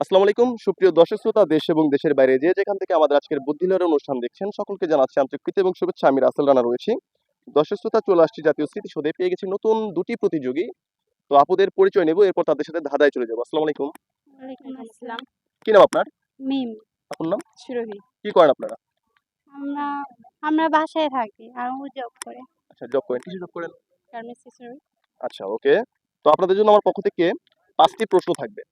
আসসালামু আলাইকুম সুপ্রিয় দর্শক শ্রোতা, দেশ এবং দেশের বাইরে যে যেখান থেকে আমাদের আজকের বুদ্ধিলয়ের অনুষ্ঠান দেখছেন সকলকে জানাচ্ছি আন্তরিক প্রীতি এবং শুভেচ্ছা। আমি রাসেল রানা রয়েছি। দর্শক শ্রোতা, চলে আসছি জাতীয় স্মৃতিসৌধে, পেয়ে গেছি নতুন দুটি প্রতিযোগী। তো আপুদের পরিচয় নেব, এরপর তাদের সাথে ধাঁধায় চলে যাবো। আসসালামু আলাইকুম। ওয়ালাইকুম আসসালাম। কি নাম আপনার? মিম। আপনার নাম? সুরভি। কি করেন আপনারা? আমরা আমরা বাসায় থাকি আর ও জব করে। আচ্ছা, জব করেন, কিসে জব করেন? গার্মেন্টস সুরভি। আচ্ছা, ওকে। তো আপনাদের জন্য আমার পক্ষ থেকে 5টি প্রশ্ন থাকবে।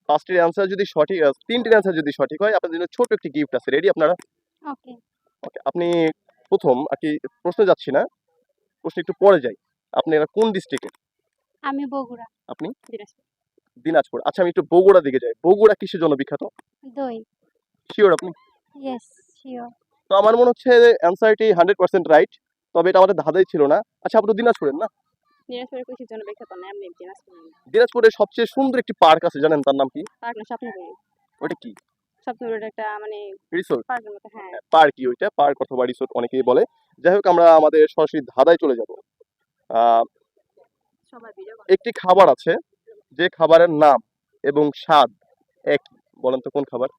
5টির অ্যান্সার যদি সঠিক, 3টির অ্যান্সার যদি সঠিক হয় আপনাদের জন্য ছোট একটি গিফট আছে। রেডি আপনারা? ওকে। ওকে, আপনি প্রথম আর কি প্রশ্নে যাচ্ছি না, প্রশ্ন একটু পরে যাই। আপনারা কোন ডিস্ট্রিক্টে? আমি বগুড়া। আপনি? দিনাজপুর। দিনাজপুর। আচ্ছা, আমি একটু বগুড়া দিকে যাই। বগুড়া কিসের জন্য বিখ্যাত? দই। শিওর আপনি? Yes, sure. তো আমার মনে হচ্ছে অ্যান্সারটি 100% রাইট, তবে এটা আমাদের ধাঁধাই ছিল না। আচ্ছা, আপনি তো দিনাজপুরের না? দিনাজপুরের কিসের জন্য বিখ্যাত না? আমি দিনাজপুর। দিনাজপুরের সবচেয়ে সুন্দর একটি পার্ক আছে, জানেন তার নাম কি? পার্ক না, স্বপ্নপুরী। ওটা কি? স্বপ্নপুরীর একটা মানে রিসোর্ট? পার্কের মতো। হ্যাঁ। পার্ক কি ওইটা? পার্ক অথবা রিসোর্ট অনেকেই বলে। যাই হোক, আমরা আমাদের সরাসরি ধাঁধায় চলে যাব। আহ, সবাই ভিডিও করে। একটি খাবার আছে যে খাবারের নাম এবং স্বাদ একই। বলেন তো কোন খাবার?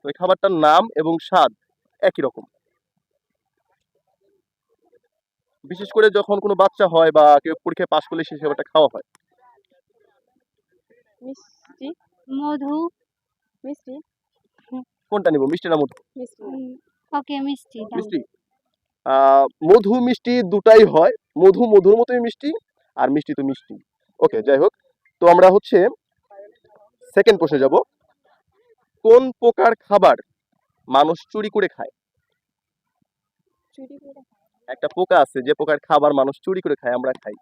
ওই খাবারটার নাম এবং স্বাদ একই রকম। বিশেষ করে যখন কোনো বাচ্চা হয় বা কেউ পরীক্ষায় পাশ করলে সেই খাবারটা খাওয়া হয়। মিষ্টি। মধু। মিষ্টি। কোনটা নিব, মিষ্টি না মধু? মিষ্টি। ওকে, মিষ্টি দাও। মিষ্টি। মধু মিষ্টি দুটাই হয়। মধু মধুর মতোই মিষ্টি, আর মিষ্টি তো মিষ্টি। ওকে, যাই হোক। তো আমরা হচ্ছে সেকেন্ড প্রশ্নে যাব। কোন প্রকার খাবার মানুষ চুরি করে খায়? চুরি করে। একটা পোকা আছে যে প্রকার খাবার মানুষ চুরি করে খায়, আমরা খাই।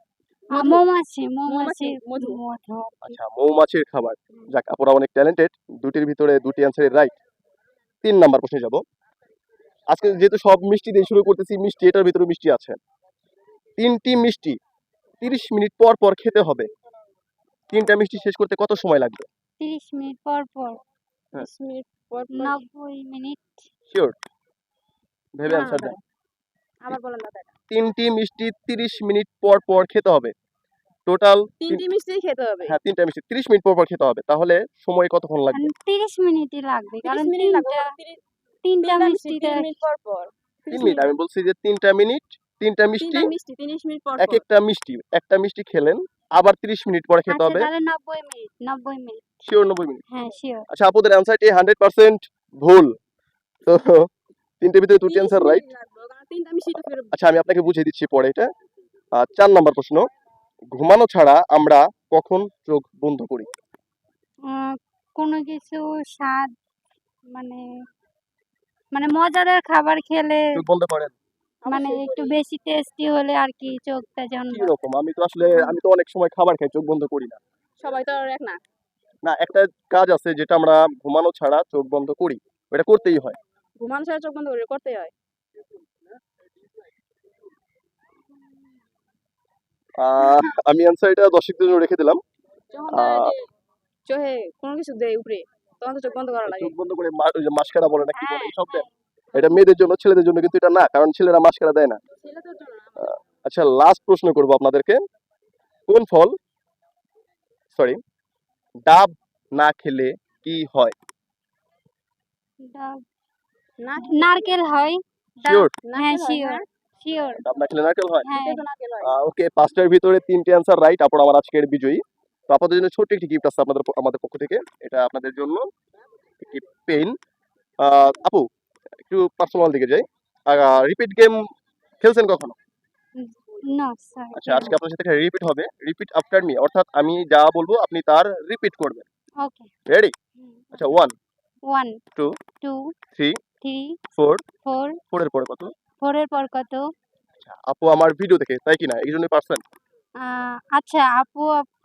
মৌমাছি। মৌমাছি। মধু। মধু। আচ্ছা, মৌমাছির খাবার। যাক, আপুরা অনেক ট্যালেন্টেড। দুটির ভিতরে দুটি অ্যান্সারই রাইট। 3 নাম্বার প্রশ্নে যাব। আজকে যেহেতু সব মিষ্টি দিয়ে শুরু করতেছি, মিষ্টি এটার ভিতরে মিষ্টি আছে। 3টি মিষ্টি 30 মিনিট পর পর খেতে হবে। 3টা মিষ্টি শেষ করতে কত সময় লাগবে? 30 মিনিট পর পর। হ্যাঁ। 30 মিনিট পর 90 মিনিট। শিওর? ভেবে অ্যান্সার দেন। আবার বলেন দাদা। 3টি মিষ্টি 30 মিনিট পর পর খেতে হবে। টোটাল 3টি মিষ্টি খেতে হবে। হ্যাঁ, 3টা মিষ্টি 30 মিনিট পর পর খেতে হবে। তাহলে সময় কতক্ষণ লাগবে? 30 মিনিটই লাগবে, কারণ 30 মিনিট লাগবে। তিনটা মিষ্টি 3 মিনিট পর পর। 3 মিনিট, আমি বলছি যে 3টা মিনিট, 3টা মিষ্টি, 30 মিনিট পর এক একটা মিষ্টি, একটা মিষ্টি খেলেন, আবার 30 মিনিট পরে খেতে আচ্ছা, হবে। তাহলে 90 মিনিট। 90 মিনিট। Sure 90 minute? হ্যাঁ, শিওর। আচ্ছা, আপনাদের অ্যান্সারটি 100% ভুল। তো 3টের ভিতরে 2টি অ্যান্সার রাইট। আচ্ছা, আমি আপনাকে বুঝিয়ে দিচ্ছি পরে এটা। 4 নাম্বার প্রশ্ন। ঘুমানো ছাড়া আমরা কখন চোখ বন্ধ করি? কোনো কিছু স্বাদ মানে মানে মজাদার খাবার খেলে, চোখ বন্ধ করেন? মানে একটু বেশি টেস্টি হলে আর কি চোখটা যেমন। কি রকম? আমি তো অনেক সময় খাবার খাই, চোখ বন্ধ করি না। সবাই তো আর এক না। না, একটা কাজ আছে যেটা আমরা ঘুমানো ছাড়া চোখ বন্ধ করি, ওটা করতেই হয়। ঘুমানো ছাড়া চোখ বন্ধ করে করতে হয়। আমি অ্যান্সারটা দর্শকদের জন্য রেখে দিলাম। যখন তারা চোখে কোনো কিছু দেয় উপরে, তখন তো চোখ বন্ধ করা লাগে। চোখ বন্ধ করে ওই যে মাস্কারা বলে না কি বলে, হ্যাঁ, এই সব দেন। এটা মেয়েদের জন্য, ছেলেদের জন্য কিন্তু এটা না, কারণ ছেলেরা মাস্কারা দেয় না। ছেলেদের জন্য না। আচ্ছা, লাস্ট প্রশ্ন করব আপনাদেরকে। কোন ফল, সরি, ডাব না খেলে কি হয়? নারকেল হয়। শিওর? হ্যাঁ, শিওর। শিওর। ডাব না খেলে নারকেল হয়? হ্যাঁ। ওকে, 5টার ভিতরে 3টে অ্যান্সার রাইট। আপনারা আমার আজকের বিজয়ী। তো আপনাদের জন্য ছোট্ট একটি গিফট আছে আমাদের পক্ষ থেকে। এটা আপনাদের জন্য একটি পেন। আপু, একটু পার্সোনাল দিকে যাই। রিপিট গেম খেলছেন কখনো? না স্যার। আচ্ছা, আজকে আপনার সাথে একটা রিপিট হবে। রিপিট আফটার মি, অর্থাৎ আমি যা বলবো আপনি তার রিপিট করবেন। ওকে। রেডি? আচ্ছা, 1 1 2 2 3 3 4 4 4 এর পরে কত? 4 এর পর কত? আচ্ছা, আপু আমার ভিডিও দেখে, তাই কি না? এই জন্যই পারছেন? আচ্ছা, আপু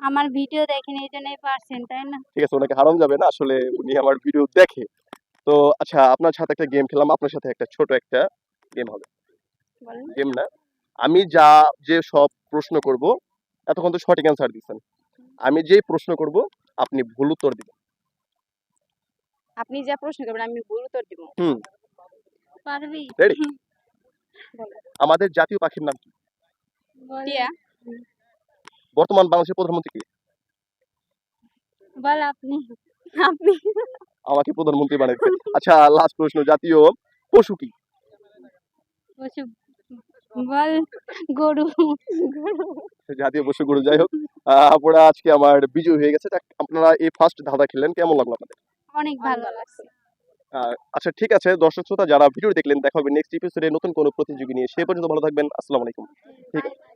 আমার ভিডিও দেখেন এই জন্যই পারছেন, তাই না? ঠিক আছে, ওনাকে হারানো যাবে না, আসলে উনি আমার ভিডিও দেখে। তো আচ্ছা, আপনার সাথে একটা গেম খেললাম, আপনার সাথে একটা ছোট একটা গেম হবে। বলেন। গেম না, আমি যে সব প্রশ্ন করব, এতক্ষণ তো সঠিক অ্যান্সার দিচ্ছেন। আমি যেই প্রশ্ন করব আপনি ভুল উত্তর দিবেন। আপনি যা প্রশ্ন করবেন আমি ভুল উত্তর দিব। পারবি? রেডি? বলেন। আমাদের জাতীয় পাখির নাম কি? টিয়া। বর্তমান বাংলাদেশের প্রধানমন্ত্রী কি? বল আপনি আপনি আমাকে প্রধানমন্ত্রী বানাইছে। আচ্ছা, লাস্ট প্রশ্ন, জাতীয় পশু কি? পশু বল গরু জাতীয় পশু গরু। যাই হোক, আপুরা আজকে আমার বিজয় হয়ে গেছে। যাক, আপনারা এই ফার্স্ট ধাঁধা খেললেন, কেমন লাগলো আপনাদের? অনেক ভালো লাগছে। আচ্ছা ঠিক আছে, দর্শক শ্রোতা যারা ভিডিও দেখলেন, দেখা হবে নেক্সট এপিসোডে নতুন কোনো প্রতিযোগী নিয়ে। সে পর্যন্ত ভালো থাকবেন। আসসালামু আলাইকুম। ঠিক আছে।